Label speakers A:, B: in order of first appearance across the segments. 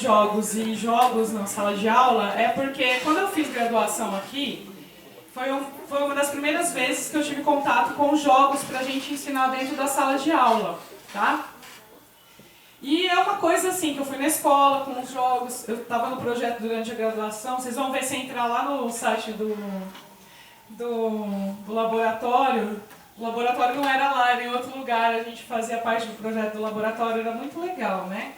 A: jogos e jogos na sala de aula é porque quando eu fiz graduação aqui, foi uma das primeiras vezes que eu tive contato com jogos pra gente ensinar dentro da sala de aula, tá? E é uma coisa assim, que eu fui na escola com os jogos, eu estava no projeto durante a graduação, vocês vão ver se entrar lá no site do laboratório. O laboratório não era lá, era em outro lugar, a gente fazia parte do projeto do laboratório, era muito legal, né?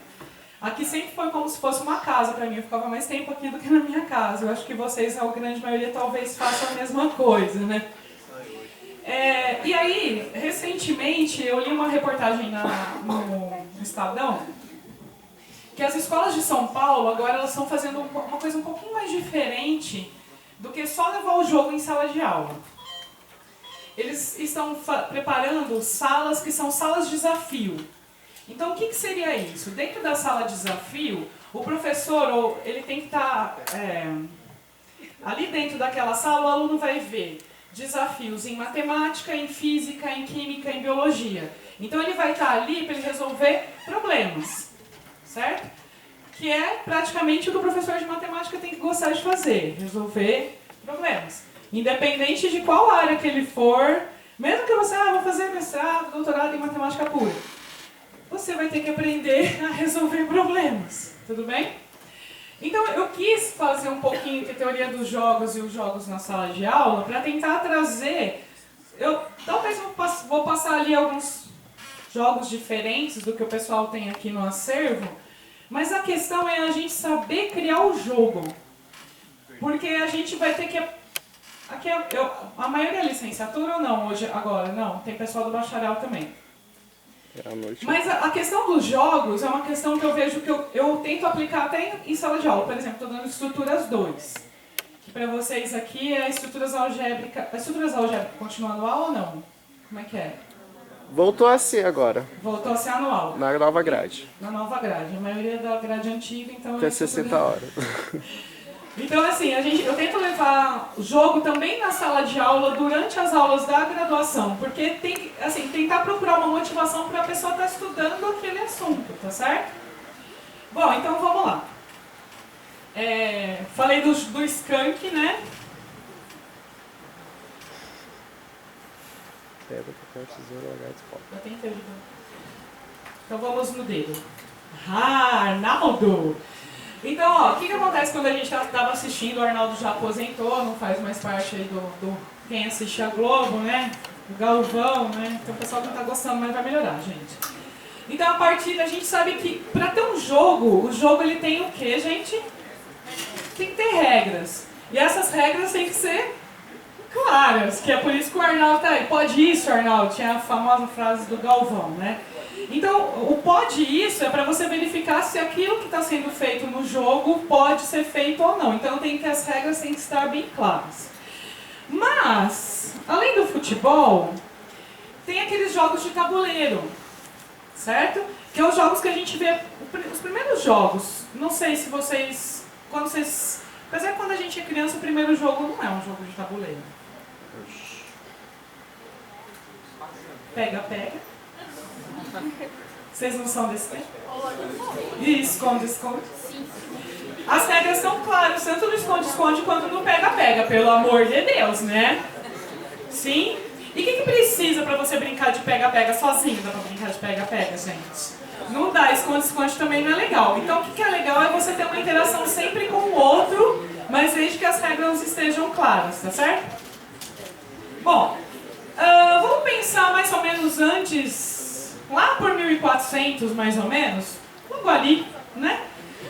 A: Aqui sempre foi como se fosse uma casa para mim, eu ficava mais tempo aqui do que na minha casa. Eu acho que vocês, a grande maioria, talvez façam a mesma coisa, né? E aí, recentemente, eu li uma reportagem no Estadão, que as escolas de São Paulo, agora elas estão fazendo uma coisa um pouquinho mais diferente do que só levar o jogo em sala de aula. Eles estão preparando salas que são salas de desafio. Então, o que seria isso? Dentro da sala de desafio, o professor, ele tem que estar... ali dentro daquela sala, o aluno vai ver desafios em matemática, em física, em química, em biologia. Então, ele vai estar ali para ele resolver problemas, certo? Que é praticamente o que o professor de matemática tem que gostar de fazer, resolver problemas. Independente de qual área que ele for, mesmo que você vá fazer mestrado, doutorado em matemática pura, você vai ter que aprender a resolver problemas, tudo bem? Então eu quis fazer um pouquinho de teoria dos jogos e os jogos na sala de aula para tentar trazer, talvez eu vou passar ali alguns jogos diferentes do que o pessoal tem aqui no acervo, mas a questão é a gente saber criar o jogo, porque a gente vai ter que... Aqui a maioria é licenciatura ou não hoje, agora? Não, tem pessoal do bacharel também. Mas a questão dos jogos é uma questão que eu vejo que eu tento aplicar até em sala de aula. Por exemplo, estou dando estruturas 2. Que para vocês aqui é estruturas algébricas. A estruturas algébricas continua anual ou não? Como é que é?
B: Voltou a ser agora.
A: Voltou a ser anual.
B: Na nova grade.
A: Na nova grade. A maioria da grade antiga, então...
B: Até 60 horas.
A: Então, assim, eu tento levar o jogo também na sala de aula durante as aulas da graduação, porque tem, assim, tentar procurar uma motivação para a pessoa estar estudando aquele assunto, tá certo? Bom, então vamos lá. Falei do skunk, né?
B: Pedra, papel, tesoura, lagarto, pó.
A: Eu tentei ajudar. Então vamos no dedo. Arnaldo! Então, ó, o que acontece quando a gente estava assistindo, o Arnaldo já aposentou, não faz mais parte aí do quem assiste a Globo, né? O Galvão, né? Então o pessoal não está gostando, mas vai melhorar, gente. Então a partir a gente sabe que para ter um jogo, o jogo ele tem o quê, gente? Tem que ter regras. E essas regras têm que ser claras, que é por isso que o Arnaldo tá aí. Pode isso, Arnaldo? Tinha a famosa frase do Galvão, né? Então, o pode isso é para você verificar se aquilo que está sendo feito no jogo pode ser feito ou não. Então, as regras têm que estar bem claras. Mas, além do futebol, tem aqueles jogos de tabuleiro, certo? Que são os jogos que a gente vê, os primeiros jogos. Não sei se vocês, apesar que quando a gente é criança, o primeiro jogo não é um jogo de tabuleiro. Pega, pega. Vocês não são desse tempo? E esconde, esconde? Sim. As regras são claras, tanto no esconde-esconde quanto no pega-pega, pelo amor de Deus, né? Sim? E o que precisa pra você brincar de pega-pega sozinho? Dá pra brincar de pega-pega, gente? Não dá, esconde-esconde também não é legal. Então o que é legal é você ter uma interação sempre com o outro, mas desde que as regras estejam claras, tá certo? Bom, vamos pensar mais ou menos antes, lá por 1400 mais ou menos, logo ali, né?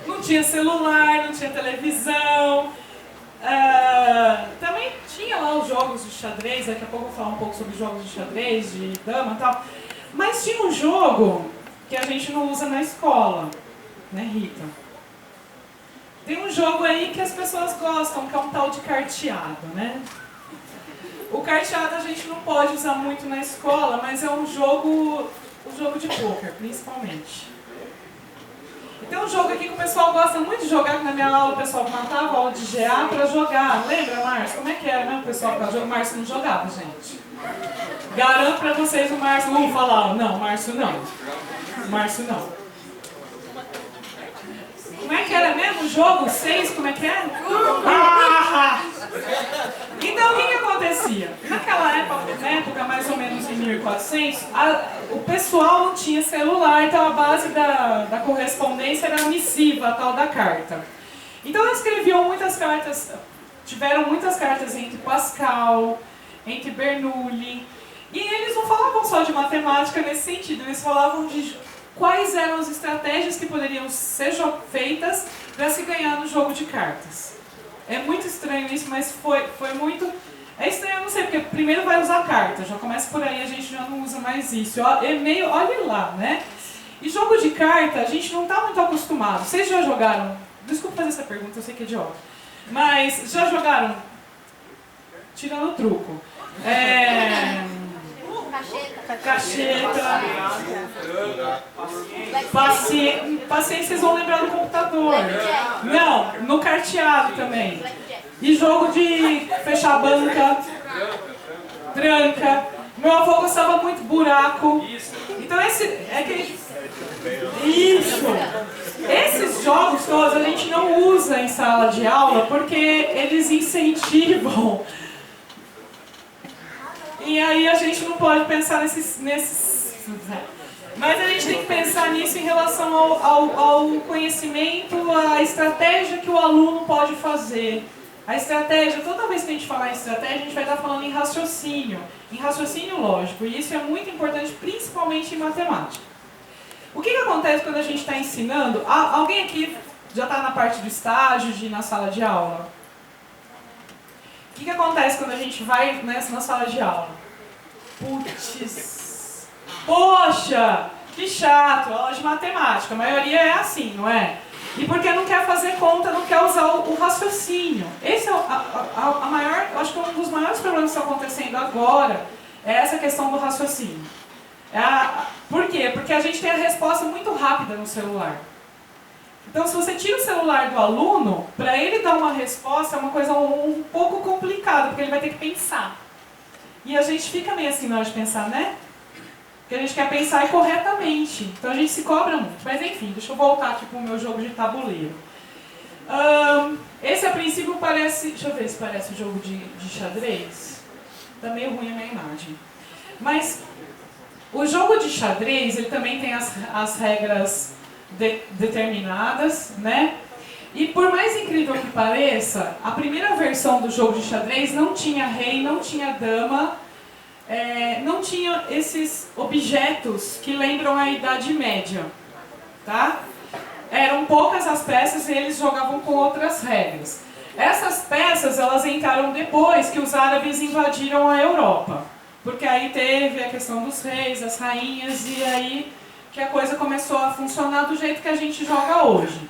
A: Não tinha celular, não tinha televisão, também tinha lá os jogos de xadrez, daqui a pouco eu vou falar um pouco sobre jogos de xadrez, de dama e tal, mas tinha um jogo que a gente não usa na escola, né, Rita? Tem um jogo aí que as pessoas gostam, que é um tal de carteado, né? O carteado a gente não pode usar muito na escola, mas é um jogo de poker, principalmente. E tem um jogo aqui que o pessoal gosta muito de jogar, que na minha aula o pessoal matava a aula de GA pra jogar. Lembra, Márcio? Como é que era, né? O pessoal que o Márcio não jogava, gente. Garanto pra vocês, o Márcio não falar. Não, Márcio não. Márcio não. Como é que o jogo? 6, como é que é? Ah! Então, o que acontecia? Naquela época, mais ou menos em 1400, o pessoal não tinha celular, então a base da correspondência era a missiva, a tal da carta. Então, eles escreviam muitas cartas, tiveram muitas cartas entre Pascal, entre Bernoulli, e eles não falavam só de matemática nesse sentido, eles falavam de quais eram as estratégias que poderiam ser feitas para se ganhar no jogo de cartas. É muito estranho isso, mas foi muito... É estranho, eu não sei, porque primeiro vai usar carta, já começa por aí, a gente já não usa mais isso. É meio, olha lá, né? E jogo de carta, a gente não está muito acostumado. Vocês já jogaram... Desculpa fazer essa pergunta, eu sei que é idiota. Mas já jogaram... Tirando o truco. Cacheta. Paciência, vocês vão lembrar do computador. Não, no carteado também. E jogo de fechar banca, tranca. Meu avô gostava muito de buraco. Então esses jogos todos a gente não usa em sala de aula porque eles incentivam. E aí a gente não pode pensar nesses... Mas a gente tem que pensar nisso em relação ao conhecimento, à estratégia que o aluno pode fazer. A estratégia, toda vez que a gente falar em estratégia, a gente vai estar falando em raciocínio lógico. E isso é muito importante, principalmente em matemática. O que acontece quando a gente está ensinando? Alguém aqui já está na parte do estágio, de ir na sala de aula? O que acontece quando a gente vai na sala de aula? Putz, poxa, que chato, aula de matemática. A maioria é assim, não é? E porque não quer fazer conta, não quer usar o raciocínio. Esse é a maior, eu acho que um dos maiores problemas que está acontecendo agora é essa questão do raciocínio. Por quê? Porque a gente tem a resposta muito rápida no celular. Então, se você tira o celular do aluno, para ele dar uma resposta é uma coisa um pouco complicada, porque ele vai ter que pensar. E a gente fica meio assim na hora de pensar, né? Porque a gente quer pensar corretamente. Então a gente se cobra muito. Mas enfim, deixa eu voltar aqui para o meu jogo de tabuleiro. Esse a princípio parece... Deixa eu ver se parece o jogo de xadrez. Tá meio ruim a minha imagem. Mas o jogo de xadrez, ele também tem as regras determinadas, né? E por mais incrível que pareça, a primeira versão do jogo de xadrez não tinha rei, não tinha dama, não tinha esses objetos que lembram a Idade Média, tá? Eram poucas as peças e eles jogavam com outras regras. Essas peças, elas entraram depois que os árabes invadiram a Europa, porque aí teve a questão dos reis, as rainhas, e aí que a coisa começou a funcionar do jeito que a gente joga hoje.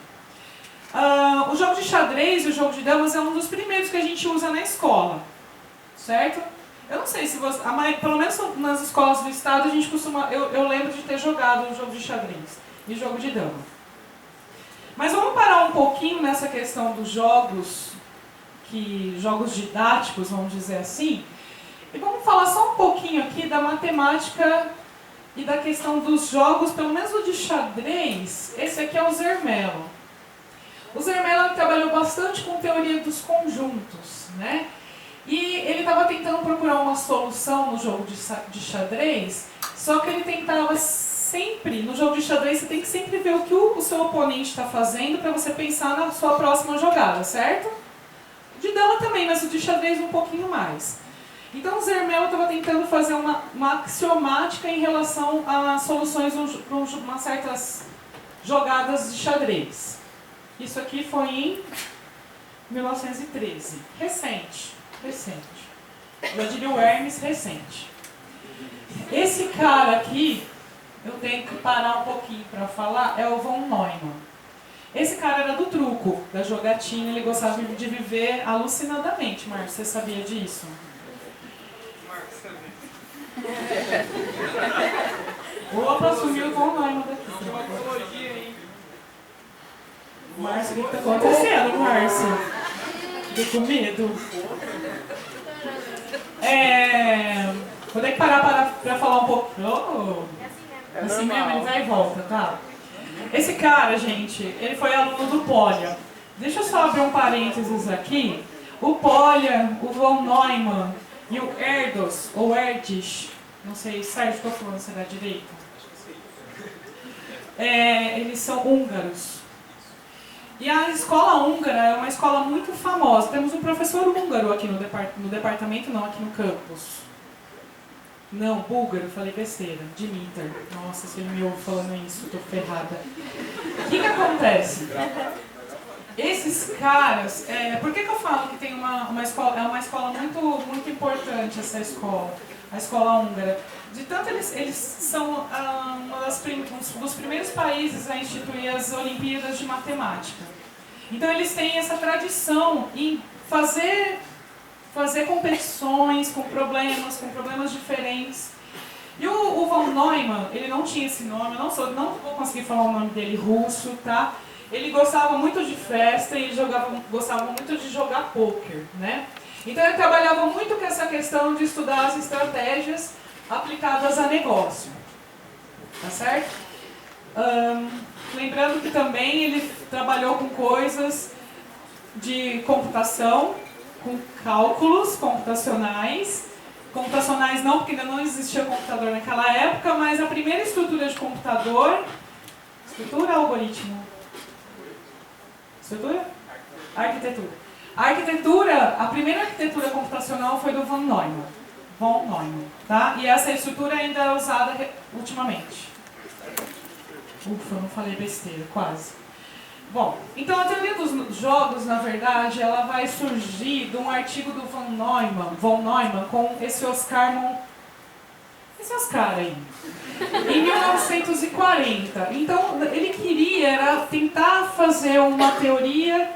A: O jogo de xadrez e o jogo de damas é um dos primeiros que a gente usa na escola, certo? Eu não sei se você... pelo menos nas escolas do estado a gente costuma... Eu lembro de ter jogado um jogo de xadrez e jogo de dama. Mas vamos parar um pouquinho nessa questão dos jogos didáticos, vamos dizer assim, e vamos falar só um pouquinho aqui da matemática e da questão dos jogos, pelo menos o de xadrez. Esse aqui é o Zermelo. O Zermelo trabalhou bastante com teoria dos conjuntos, né? E ele estava tentando procurar uma solução no jogo de xadrez, só que ele tentava sempre, no jogo de xadrez, você tem que sempre ver o que o seu oponente está fazendo para você pensar na sua próxima jogada, certo? De dama também, mas o de xadrez um pouquinho mais. Então o Zermelo estava tentando fazer uma axiomática em relação a soluções para umas certas jogadas de xadrez. Isso aqui foi em 1913. Recente. Já diria o Hermes, recente. Esse cara aqui, eu tenho que parar um pouquinho para falar, é o von Neumann. Esse cara era do truco, da jogatina, ele gostava de viver alucinadamente, Marcos, você sabia disso? Opa, sumiu o von Neumann daqui. Márcio, o que está acontecendo, Márcio? Fiquei com medo. Vou ter que parar para falar um pouco. Assim mesmo, ele vai e volta, tá? Esse cara, gente, ele foi aluno do Polya. Deixa eu só abrir um parênteses aqui. O Polya, o von Neumann e o Erdős, ou Erdős, não sei, Sérgio, estou falando se é da direita. Eles são húngaros. E a escola húngara é uma escola muito famosa. Temos um professor húngaro aqui no departamento, não, aqui no campus. Não, búlgaro, falei besteira. Dimitar. Nossa, se ele me ouve falando isso, estou ferrada. O que acontece? Esses caras, por que eu falo que tem uma escola, é uma escola muito importante essa escola, a escola húngara? De tanto eles são um dos primeiros países a instituir as Olimpíadas de Matemática. Então eles têm essa tradição em fazer competições com problemas diferentes. E o von Neumann, ele não tinha esse nome, eu não vou conseguir falar o nome dele russo, tá? Ele gostava muito de festa e gostava muito de jogar pôquer, né? Então ele trabalhava muito com essa questão de estudar as estratégias aplicadas a negócio, tá certo? Lembrando que também ele trabalhou com coisas de computação, com cálculos computacionais não, porque ainda não existia computador naquela época, mas a primeira estrutura de computador, algoritmo? Estrutura? Arquitetura, a primeira arquitetura computacional foi do von Neumann, tá? E essa estrutura ainda é usada ultimamente. Ufa, não falei besteira, quase. Bom, então a teoria dos jogos, na verdade, ela vai surgir de um artigo do von Neumann com esse Oscar aí, em 1940. Então, ele queria tentar fazer uma teoria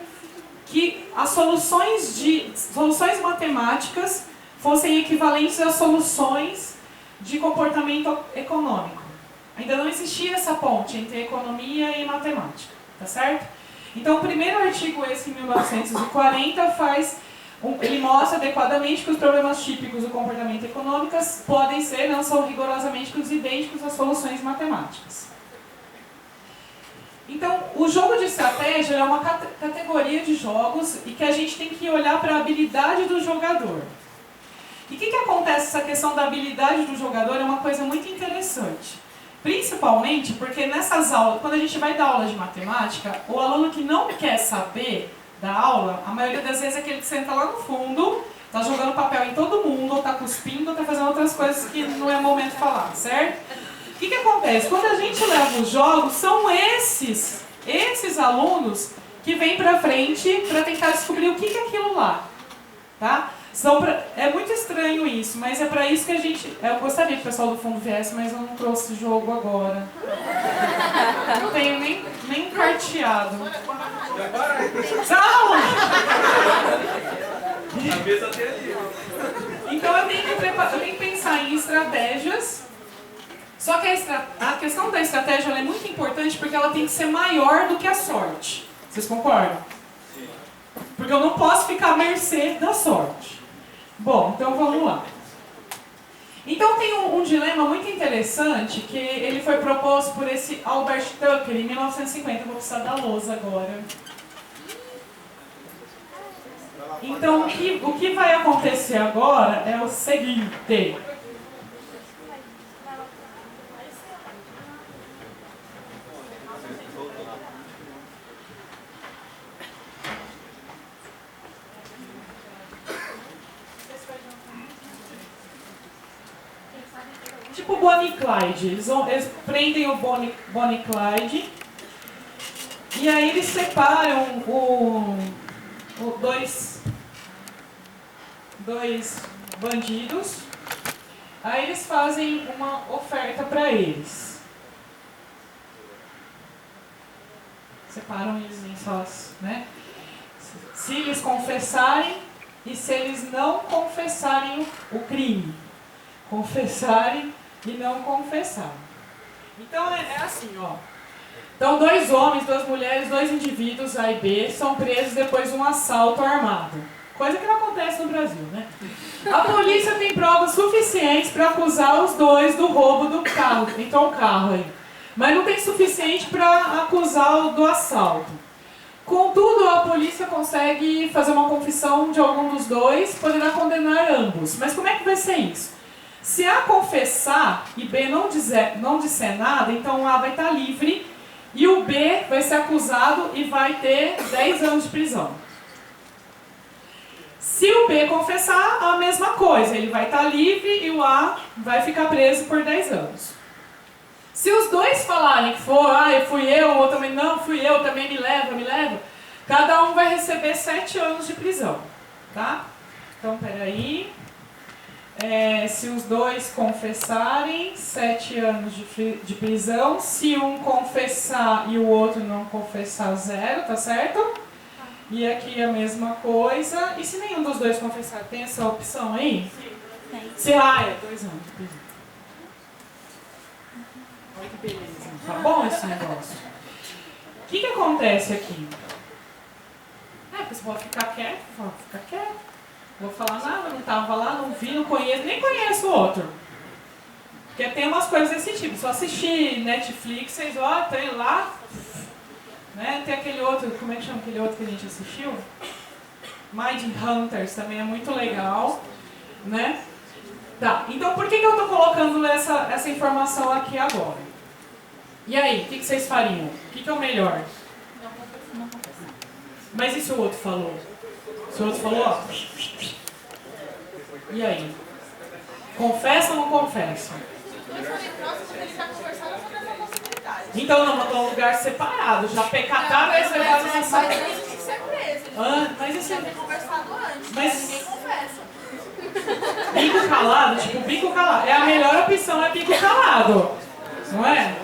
A: que as soluções matemáticas fossem equivalentes às soluções de comportamento econômico. Ainda não existia essa ponte entre economia e matemática, tá certo? Então, o primeiro artigo, esse em 1940, ele mostra adequadamente que os problemas típicos do comportamento econômico podem ser, não são rigorosamente idênticos às soluções matemáticas. Então, o jogo de estratégia é uma categoria de jogos e que a gente tem que olhar para a habilidade do jogador. E o que acontece? Essa questão da habilidade do jogador é uma coisa muito interessante. Principalmente porque nessas aulas, quando a gente vai dar aula de matemática, o aluno que não quer saber da aula, a maioria das vezes é aquele que senta lá no fundo, está jogando papel em todo mundo, ou está cuspindo, ou está fazendo outras coisas que não é momento de falar, certo? O que acontece? Quando a gente leva os jogos, são esses alunos que vêm para frente para tentar descobrir o que é aquilo lá, tá? É muito estranho isso, mas é para isso que a gente... Eu gostaria que o pessoal do fundo viesse, mas eu não trouxe jogo agora. Não tenho nem carteado. Aula! Então eu tenho que pensar em estratégias. Só que a questão da estratégia ela é muito importante porque ela tem que ser maior do que a sorte. Vocês concordam? Sim. Porque eu não posso ficar à mercê da sorte. Bom, então vamos lá. Então tem um dilema muito interessante que ele foi proposto por esse Albert Tucker em 1950. Eu vou precisar da lousa agora. Então o que vai acontecer agora é o seguinte. Tipo Bonnie e Clyde, eles prendem o Bonnie e Clyde e aí eles separam dois bandidos, aí eles fazem uma oferta para eles. Separam eles em sós, né? Se eles confessarem e se eles não confessarem o crime. Confessarem e não confessar. Então é assim, ó. Então 2 homens, 2 mulheres, 2 indivíduos, A e B, são presos depois de um assalto armado. Coisa que não acontece no Brasil, né? A polícia tem provas suficientes para acusar os dois do roubo do carro. Então o carro aí. Mas não tem suficiente para acusar do assalto. Contudo, polícia consegue fazer uma confissão de algum dos dois, poderá condenar ambos. Mas como é que vai ser isso? Se A confessar e B não disser nada, então o A vai estar livre e o B vai ser acusado e vai ter 10 anos de prisão. Se o B confessar, a mesma coisa, ele vai estar livre e o A vai ficar preso por 10 anos. Se os dois falarem que fui eu, o outro também não, fui eu, também me leva, cada um vai receber 7 anos de prisão, tá? Então, peraí. Se os dois confessarem, 7 anos de prisão. Se um confessar e o outro não confessar, 0, tá certo? E aqui a mesma coisa. E se nenhum dos dois confessar, tem essa opção aí? Sim. Tem. Se, 2 anos de prisão. Olha que beleza. Tá bom esse negócio? O que acontece aqui? A pessoa pode ficar quieto, fica quieto. Não vou falar nada, não estava lá, não vi, não conheço, nem conheço o outro. Porque tem umas coisas desse tipo. Só assistir Netflix, vocês tem lá, né? Tem aquele outro, como é que chama aquele outro que a gente assistiu? Mind Hunters também é muito legal, né? Tá, então por que eu estou colocando essa informação aqui agora? E aí, o que vocês fariam? O que é o melhor? Mas e se o outro falou? Se o outro falou, ó. E aí? Confessa ou não confessa? Então não, mas um lugar separado. Já pecataram e você vai nessa sala.
C: Mas ele tem que ser preso.
A: Mas isso
C: já tem conversado antes,
A: mas
C: ninguém confessa.
A: Bico calado, tipo, bico calado. É a melhor opção, é bico calado. Não é?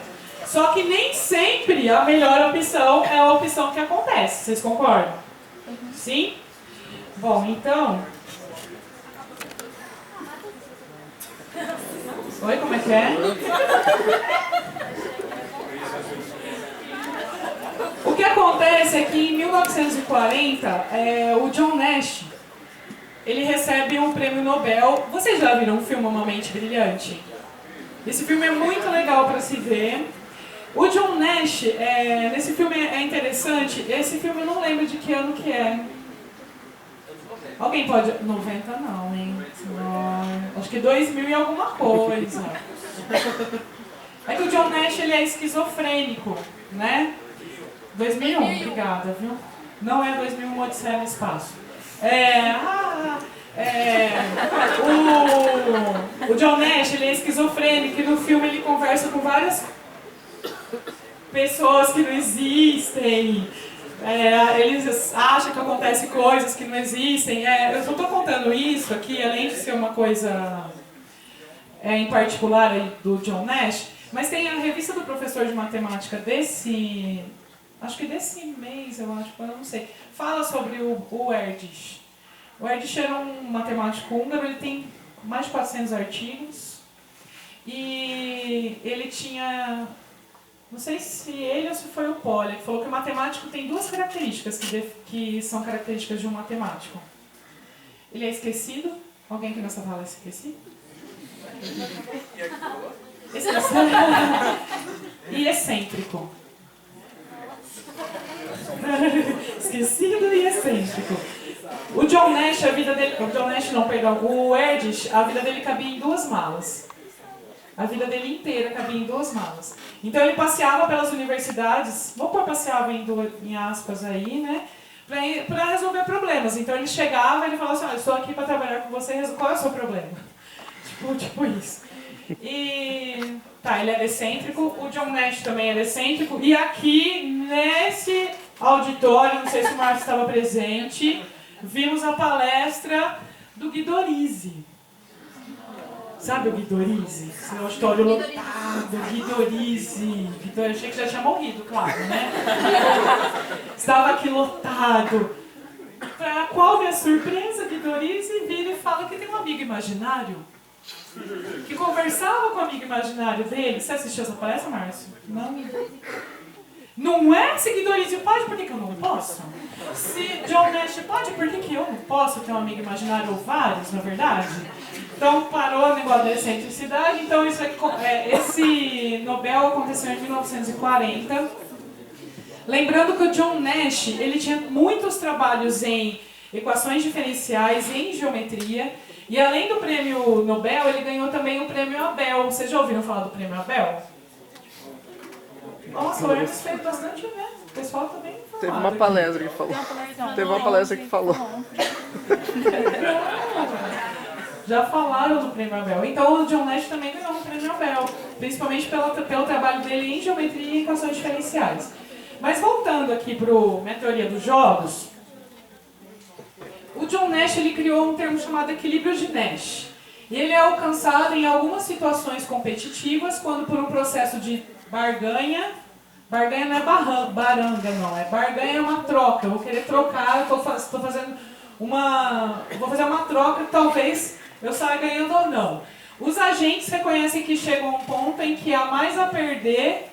A: Só que nem sempre a melhor opção é a opção que acontece. Vocês concordam? Sim? Bom, então... Oi, como é que é? O que acontece é que em 1940, o John Nash, ele recebe um prêmio Nobel. Vocês já viram o filme Uma Mente Brilhante? Esse filme é muito legal para se ver. O John Nash, nesse filme é interessante, esse filme eu não lembro de que ano que é. Alguém pode... 90 não, hein? Não, acho que 2000 e alguma coisa. É que o John Nash, ele é esquizofrênico, né? 2001, obrigada, viu? Não é 2001, Odisseia no Espaço. O John Nash, ele é esquizofrênico e no filme ele conversa com várias pessoas que não existem. Eles acham que acontecem coisas que não existem. Eu só estou contando isso aqui, além de ser uma coisa em particular aí do John Nash, mas tem a revista do professor de matemática acho que desse mês, eu não sei, fala sobre o Erdős. O Erdős era um matemático húngaro, ele tem mais de 400 artigos e ele tinha... Não sei se ele ou se foi o Poli, ele falou que o matemático tem 2 características que são características de um matemático. Ele é esquecido. Alguém aqui nessa sala é esquecido? E excêntrico. Esquecido e excêntrico. O John Nash, o Erdős, a vida dele cabia em 2 malas. A vida dele inteira cabia em 2 malas. Então ele passeava pelas universidades, vou pôr passeava em aspas aí, né? Para resolver problemas. Então ele chegava e ele falava assim, eu estou aqui para trabalhar com você, qual é o seu problema? Tipo isso. E ele era excêntrico, o John Nash também era excêntrico, e aqui nesse auditório, não sei se o Márcio estava presente, vimos a palestra do Guido-Risi. Sabe o Guido-Risi? Esse auditório lotado, Guido-Risi. Eu achei que já tinha morrido, claro, né? Estava aqui lotado. Para qual minha surpresa, Guido-Risi vira e fala que tem um amigo imaginário que conversava com o amigo imaginário dele. Você assistiu essa palestra, Márcio? Não? Não é? Se Guido-Risi pode, por que eu não posso? Se John Nash pode, por que eu não posso ter um amigo imaginário ou vários, na verdade? Então parou o negócio da excentricidade. Então esse Nobel aconteceu em 1940. Lembrando que o John Nash, ele tinha muitos trabalhos em equações diferenciais, em geometria, e além do prêmio Nobel, ele ganhou também o prêmio Abel. Vocês já ouviram falar do prêmio Abel? Nossa, o Hermes fez bastante, né? O pessoal também informado.
B: Teve uma palestra que falou. Teve uma palestra que falou.
A: Já falaram do prêmio Abel. Então o John Nash também ganhou o prêmio Abel, principalmente pelo trabalho dele em geometria e equações diferenciais. Mas voltando aqui para a minha teoria dos jogos, o John Nash ele criou um termo chamado equilíbrio de Nash. E ele é alcançado em algumas situações competitivas, quando por um processo de barganha não é baranga, não. Barganha é uma troca. Eu vou querer trocar, vou fazer uma troca que talvez eu saia ganhando ou não. Os agentes reconhecem que chegam a um ponto em que há mais a perder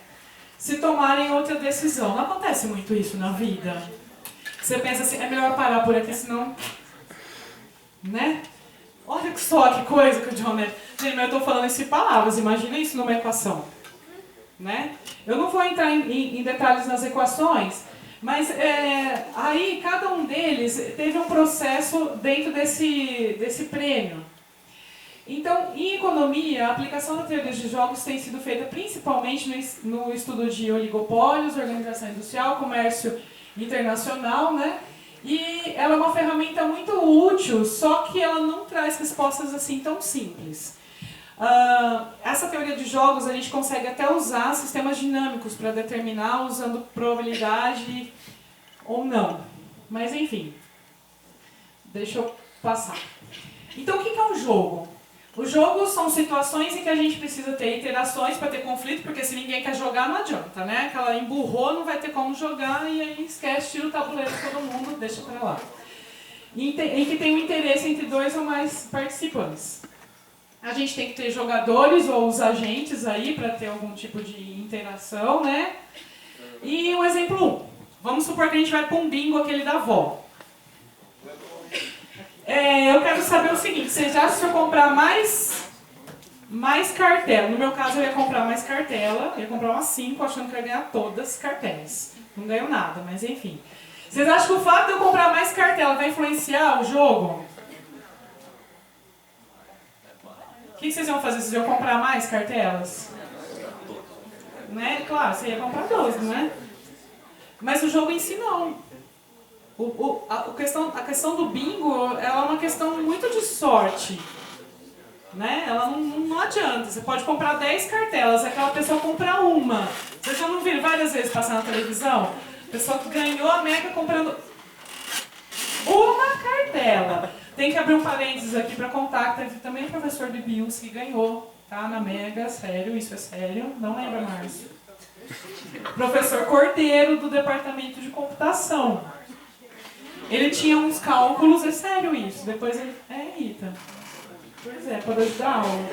A: se tomarem outra decisão. Não acontece muito isso na vida. Você pensa assim, é melhor parar por aqui, senão... Né? Olha só que coisa que o John Nash... Gente, mas eu estou falando isso em palavras, imagina isso numa equação. Né? Eu não vou entrar em detalhes nas equações, mas aí cada um deles teve um processo dentro desse prêmio. Então, em economia, a aplicação da teoria de jogos tem sido feita principalmente no estudo de oligopólios, organização industrial, comércio internacional, né? E ela é uma ferramenta muito útil, só que ela não traz respostas assim tão simples. Essa teoria de jogos a gente consegue até usar sistemas dinâmicos para determinar usando probabilidade ou não. Mas enfim, deixa eu passar. Então o que é um jogo? Os jogos são situações em que a gente precisa ter interações para ter conflito, porque se ninguém quer jogar não adianta, né? Aquela emburrou, não vai ter como jogar e aí esquece, tira o tabuleiro de todo mundo, deixa para lá. Em que tem um interesse entre dois ou mais participantes. A gente tem que ter jogadores ou os agentes aí para ter algum tipo de interação, né? E um exemplo 1. Vamos supor que a gente vai para um bingo, aquele da avó. Eu quero saber o seguinte, vocês acham que se eu comprar mais cartela, no meu caso eu ia comprar mais cartela, ia comprar umas 5, achando que eu ia ganhar todas as cartelas. Não ganho nada, mas enfim. Vocês acham que o fato de eu comprar mais cartela vai influenciar o jogo? O que vocês iam fazer? Vocês iam comprar mais cartelas? Né? Claro, você ia comprar 2, não é? Mas o jogo em si não. A questão do bingo ela é uma questão muito de sorte. Né? Ela não adianta. Você pode comprar 10 cartelas, aquela pessoa compra uma. Vocês já não viram várias vezes passar na televisão? A pessoa que ganhou a Mega comprando uma cartela. Tem que abrir um parênteses aqui para contar que teve também um professor de Bios que ganhou, tá? Na Mega, sério, isso é sério. Não lembra, Márcio? Professor Cordeiro, do Departamento de Computação. Ele tinha uns cálculos, é sério isso. Depois ele... Rita. Pois é, pode ajudar a aula.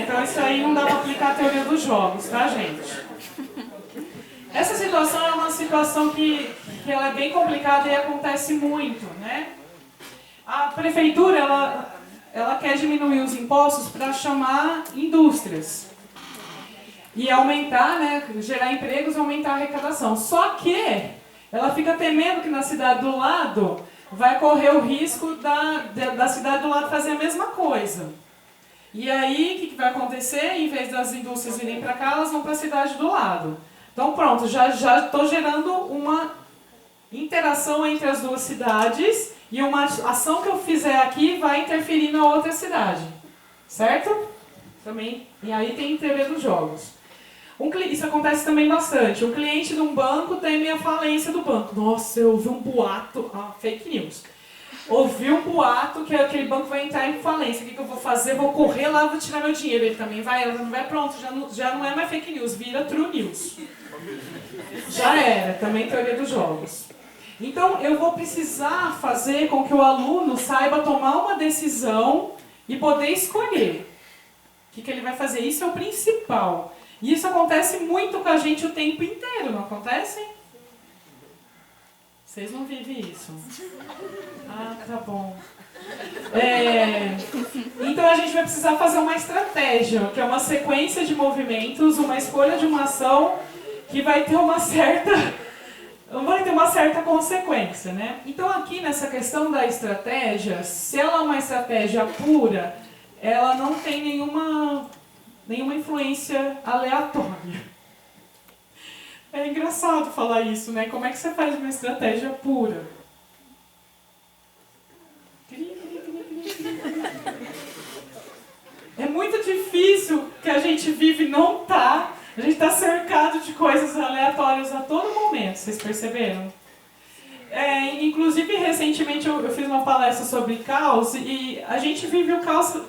A: Então isso aí não dá para aplicar a teoria dos jogos, tá, gente? Essa situação é uma situação que ela é bem complicada e acontece muito, né? A prefeitura, ela quer diminuir os impostos para chamar indústrias. E aumentar, né, gerar empregos e aumentar a arrecadação. Só que ela fica temendo que na cidade do lado vai correr o risco da cidade do lado fazer a mesma coisa. E aí, o que vai acontecer? Em vez das indústrias virem para cá, elas vão para a cidade do lado. Então pronto, já estou gerando uma interação entre as duas cidades e uma ação que eu fizer aqui vai interferir na outra cidade. Certo? Também. E aí tem teoria dos jogos. Isso acontece também bastante. Um cliente de um banco teme a falência do banco. Nossa, eu ouvi um boato, fake news. Ouvi um boato que aquele banco vai entrar em falência. O que eu vou fazer? Vou correr lá, vou tirar meu dinheiro. Ele também vai, ela não vai, pronto, já não é mais fake news, vira true news. Já era, também teoria dos jogos. Então, eu vou precisar fazer com que o aluno saiba tomar uma decisão e poder escolher o que ele vai fazer. Isso é o principal. E isso acontece muito com a gente o tempo inteiro, não acontece? Vocês não vivem isso? Ah, tá bom. Então a gente vai precisar fazer uma estratégia, que é uma sequência de movimentos, uma escolha de uma ação que vai ter uma certa consequência, né? Então aqui nessa questão da estratégia, se ela é uma estratégia pura, ela não tem nenhuma influência aleatória. É engraçado falar isso, né? Como é que você faz uma estratégia pura? É muito difícil que a gente vive não tá. A gente está cercado de coisas aleatórias a todo momento, vocês perceberam? Inclusive, recentemente eu fiz uma palestra sobre caos e a gente vive o caos o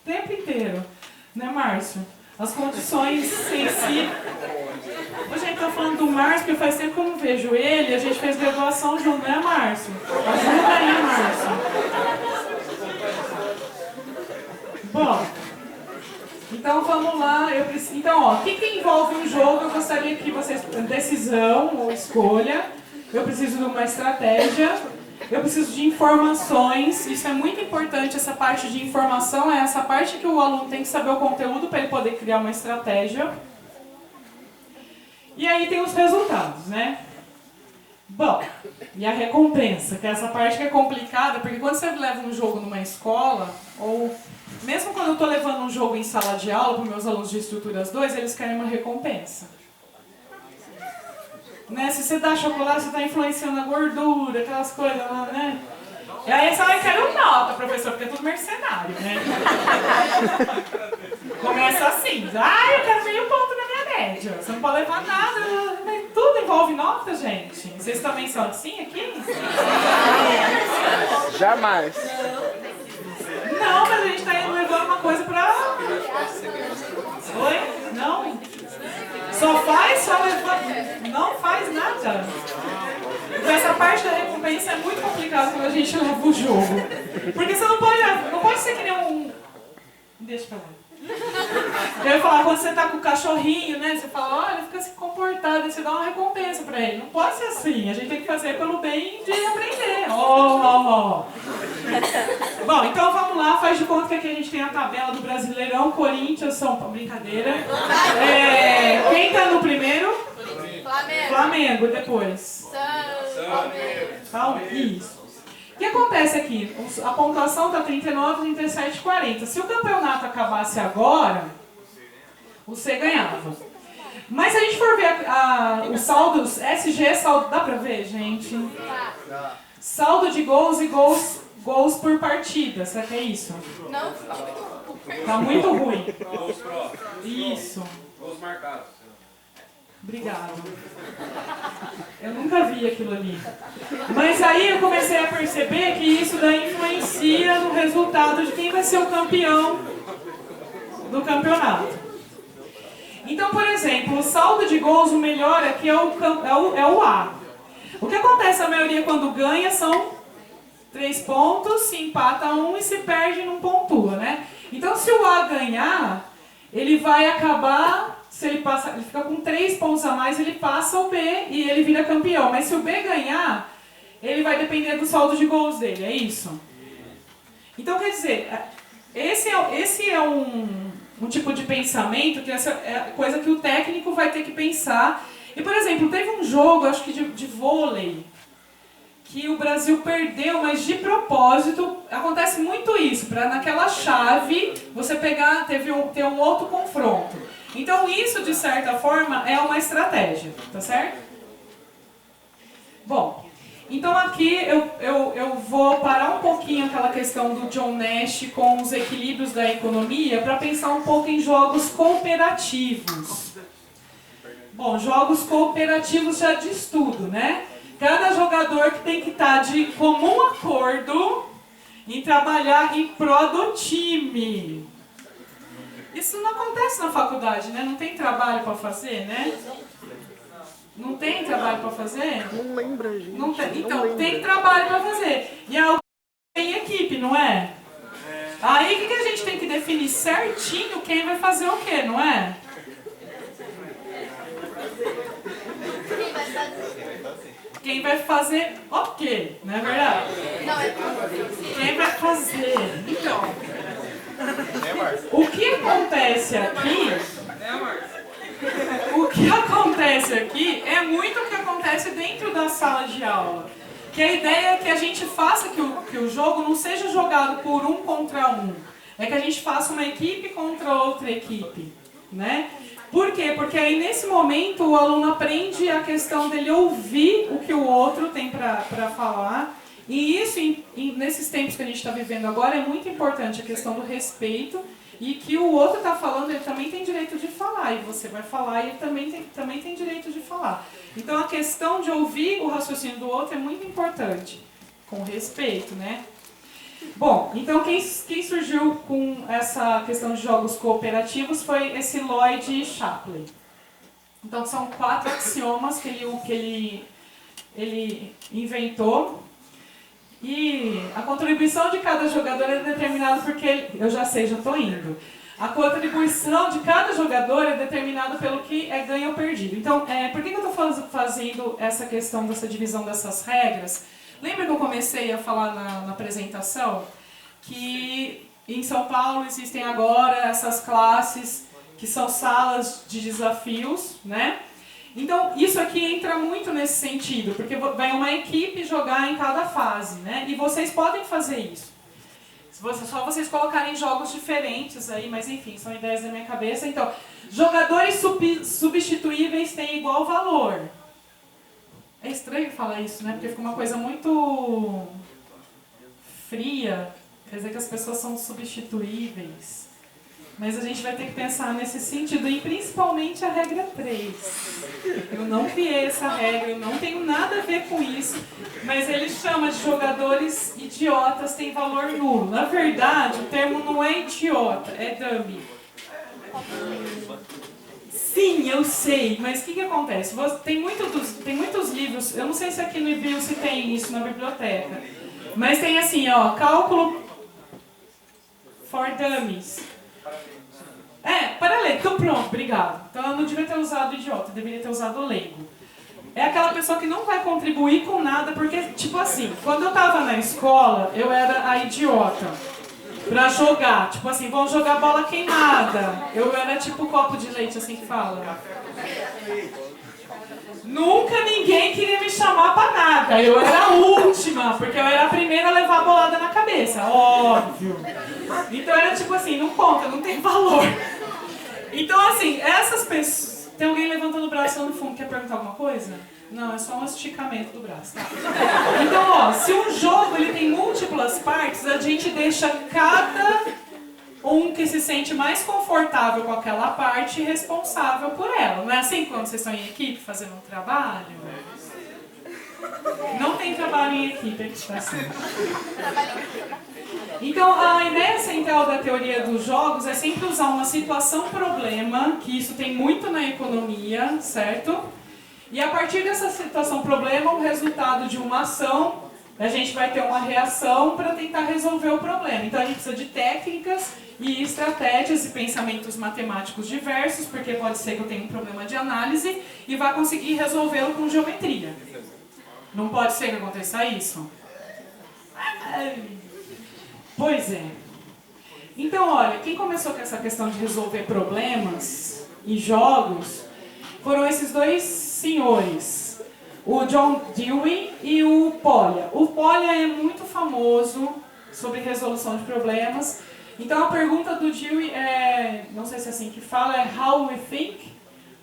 A: tempo inteiro, né, Márcio? As condições em si. Hoje a gente está falando do Márcio, porque faz tempo que eu não vejo ele, a gente fez graduação junto, né, Márcio? Ajuda aí, Márcio. Bom, então vamos lá. Então, ó, o que envolve um jogo? Eu gostaria que vocês. Decisão ou escolha. Eu preciso de uma estratégia. Eu preciso de informações. Isso é muito importante. Essa parte de informação é essa parte que o aluno tem que saber o conteúdo para ele poder criar uma estratégia. E aí tem os resultados, né? Bom, e a recompensa, que é essa parte que é complicada, porque quando você leva um jogo numa escola, ou mesmo quando eu estou levando um jogo em sala de aula para os meus alunos de estruturas 2, eles querem uma recompensa. Né? Se você dá chocolate, você está influenciando a gordura, aquelas coisas lá, né? E aí você vai querer nota, professor, porque é tudo mercenário, né? Começa assim, eu quero meio ponto na minha média. Você não pode levar nada, tudo envolve nota, gente. Vocês também são assim aqui?
B: Jamais.
A: Não, mas a gente está levando uma coisa pra... Oi? Não? Só leva... Não faz nada. Então essa parte da recompensa é muito complicada quando a gente leva o jogo. Porque você não pode ser que nem um... Deixa pra lá. Eu ia falar, quando você tá com o cachorrinho, né? Você fala, olha, fica se comportado, aí você dá uma recompensa pra ele. Não pode ser assim, a gente tem que fazer pelo bem de aprender. Bom, então vamos lá, faz de conta que aqui a gente tem a tabela do Brasileirão, Corinthians, São Paulo, brincadeira. Quem tá no primeiro?
C: Flamengo.
A: Flamengo, depois. Isso. O que acontece aqui? A pontuação está 39, 37, 40. Se o campeonato acabasse agora, você ganhava. Mas se a gente for ver os saldos, SG, saldo, dá pra ver, gente? Saldo de gols e gols por partida, será que é isso?
C: Não.
A: Tá muito ruim.
D: Gols próprios.
A: Isso.
D: Gols marcados.
A: Obrigada. Eu nunca vi aquilo ali. Mas aí eu comecei a perceber que isso daí influencia no resultado de quem vai ser o campeão do campeonato. Então, por exemplo, o saldo de gols, o melhor aqui é o A. O que acontece a maioria quando ganha são 3 pontos, se empata 1 e se perde não pontua, né? Então, se o A ganhar, ele vai acabar... Se ele fica com 3 pontos a mais, ele passa o B e ele vira campeão. Mas se o B ganhar, ele vai depender do saldo de gols dele, é isso? Então, quer dizer, esse é um tipo de pensamento, que essa é coisa que o técnico vai ter que pensar. E, por exemplo, teve um jogo, acho que de vôlei, que o Brasil perdeu, mas de propósito. Acontece muito isso, para naquela chave você ter um outro confronto. Então isso, de certa forma, é uma estratégia, tá certo? Bom, então aqui eu vou parar um pouquinho aquela questão do John Nash com os equilíbrios da economia para pensar um pouco em jogos cooperativos. Bom, jogos cooperativos já diz tudo, né? Cada jogador que tem que estar de comum acordo em trabalhar em prol do time. Isso não acontece na faculdade, né? Não tem trabalho para fazer, né? Não tem trabalho para fazer?
B: Não lembra, gente.
A: Não tem. Então,
B: lembra.
A: tem trabalho para fazer. E alguém tem equipe, não é? Aí o que a gente tem que definir certinho quem vai fazer o quê, não é? Quem vai fazer ok, não é verdade?
C: Não, é tudo.
A: Quem vai fazer? Então, o que acontece aqui... O que acontece aqui é muito o que acontece dentro da sala de aula. Que a ideia é que a gente faça que o jogo não seja jogado por um contra um. É que a gente faça uma equipe contra outra equipe, né? Por quê? Porque aí nesse momento o aluno aprende a questão dele ouvir o que o outro tem para falar. E isso, nesses tempos que a gente está vivendo agora, é muito importante a questão do respeito. E que o outro está falando, ele também tem direito de falar, e você vai falar, e ele também tem direito de falar. Então a questão de ouvir o raciocínio do outro é muito importante, com respeito, né? Bom, então quem surgiu com essa questão de jogos cooperativos foi esse Lloyd Shapley. Então são 4 axiomas que ele inventou. E a contribuição de cada jogador é determinada porque... Eu já sei, já estou indo. A contribuição de cada jogador é determinada pelo que é ganho ou perdido. Então, por que eu estou fazendo essa questão dessa divisão dessas regras? Lembra que eu comecei a falar na apresentação que em São Paulo existem agora essas classes que são salas de desafios, né? Então, isso aqui entra muito nesse sentido, porque vai uma equipe jogar em cada fase, né? E vocês podem fazer isso. Só vocês colocarem jogos diferentes aí, mas enfim, são ideias da minha cabeça. Então, jogadores substituíveis têm igual valor. É estranho falar isso, né? Porque fica uma coisa muito fria. Quer dizer que as pessoas são substituíveis. Mas a gente vai ter que pensar nesse sentido, e principalmente a regra 3. Eu não criei essa regra, eu não tenho nada a ver com isso, mas ele chama de jogadores idiotas tem valor nulo. Na verdade, o termo não é idiota, é dummy. Sim, eu sei, mas o que acontece? Tem muitos livros, eu não sei se aqui no IBIL se tem isso na biblioteca, mas tem assim, ó, cálculo for dummies. Para ler. Então pronto, obrigado. Então eu não devia ter usado idiota, eu deveria ter usado leigo. É aquela pessoa que não vai contribuir com nada, porque, tipo assim, quando eu tava na escola, eu era a idiota. Pra jogar, tipo assim, vamos jogar bola queimada. Eu era tipo copo de leite, assim que fala. Nunca ninguém queria me chamar pra nada. Eu era a última, porque eu era a primeira a levar a bolada na cabeça, óbvio. Então era tipo assim, não conta, não tem valor. Então assim, essas pessoas... Tem alguém levantando o braço lá no fundo, quer perguntar alguma coisa? Não, é só um esticamento do braço, tá? Então, ó, se um jogo ele tem múltiplas partes, a gente deixa cada um que se sente mais confortável com aquela parte responsável por ela. Não é assim quando vocês estão em equipe fazendo um trabalho? Não tem trabalho em equipe, é que está assim. Então, a ideia central da teoria dos jogos é sempre usar uma situação-problema, que isso tem muito na economia, certo? E a partir dessa situação-problema, o resultado de uma ação, a gente vai ter uma reação para tentar resolver o problema. Então, a gente precisa de técnicas e estratégias e pensamentos matemáticos diversos, porque pode ser que eu tenha um problema de análise e vá conseguir resolvê-lo com geometria. Não pode ser que aconteça isso? Pois é. Então, olha, quem começou com essa questão de resolver problemas em jogos foram esses dois senhores, o John Dewey e o Polya. O Polya é muito famoso sobre resolução de problemas. Então, a pergunta do Dewey é, não sei se é assim que fala, é how we think.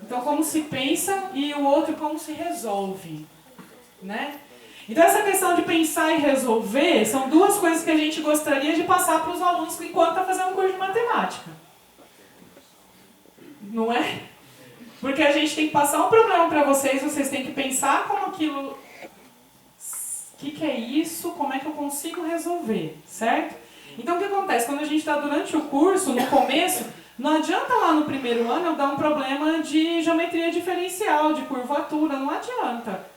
A: Então, como se pensa, e o outro, como se resolve, né? Então, essa questão de pensar e resolver são duas coisas que a gente gostaria de passar para os alunos enquanto está fazendo um curso de matemática. Não é? Porque a gente tem que passar um problema para vocês, vocês têm que pensar como aquilo... O que é isso? Como é que eu consigo resolver? Certo? Então, o que acontece? Quando a gente está durante o curso, no começo, não adianta lá no primeiro ano eu dar um problema de geometria diferencial, de curvatura, não adianta.